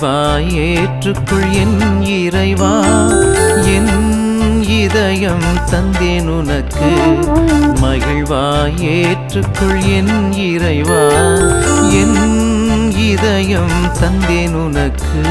மகிழ்வாய் ஏற்றுக்கொள் என் இறைவா, என் இதயம் தந்தேன் உனக்கு. மகிழ்வாய் ஏற்றுக்கொள் என் இறைவா, என் இதயம் தந்தேன் உனக்கு.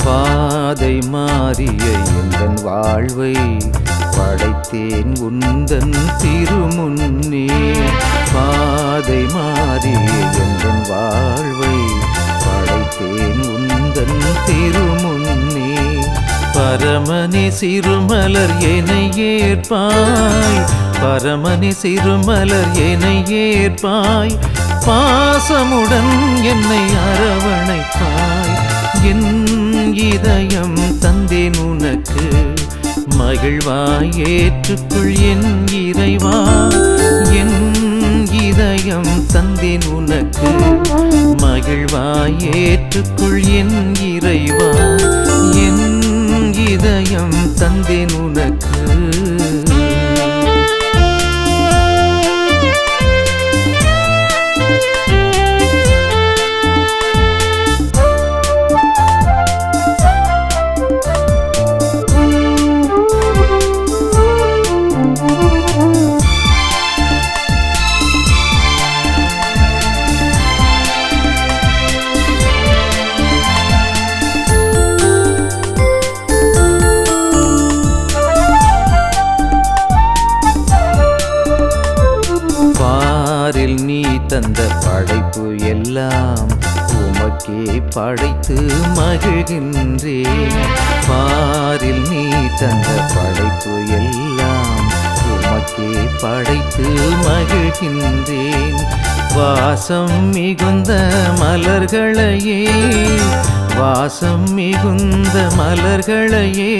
பாதை மாறிய எந்தன் வாழ்வை படைத்தேன் உந்தன் திருமுன்னே. பாதை மாறிய எந்தன் வாழ்வை படைத்தேன் உந்தன் திருமுன்னே. பரமனே சிறுமலர் என்னை ஏற்பாய், பரமனே சிறுமலர் என்னை ஏற்பாய். பாசமுடன் என்னை அரவணைப்பாய், என் இதயம் தந்தேன் உனக்கு. மகிழ்வாய் ஏற்றுக்கொள் என் இறைவா, என் இதயம் தந்தேன் உனக்கு. மகிழ்வாய் ஏற்றுக்கொள் என் இறைவா, என் இதயம் தந்தேன் உனக்கு. பாரில் நீ தந்த படைப்பு எல்லாம் உமக்கே படைத்து மகிழ்கின்றேன். பாரில் நீ தந்த படைப்பு எல்லாம் உமக்கே படைத்து மகிழ்கின்றேன். வாசம் மிகுந்த மலர்களையே, வாசம் மிகுந்த மலர்களையே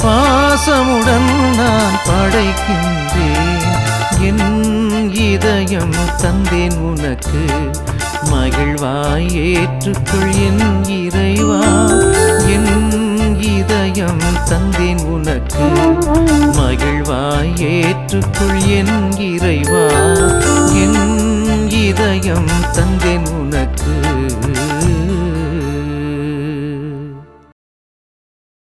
பாசமுடன் நான் படைக்கின்றேன். என் இதயம் தந்தேன் உனக்கு. மகிழ்வாய் ஏற்றுக்கொள் என் இறைவா, என் இதயம் தந்தேன் உனக்கு. மகிழ்வாய் ஏற்றுக்கொள் என் இறைவா, என்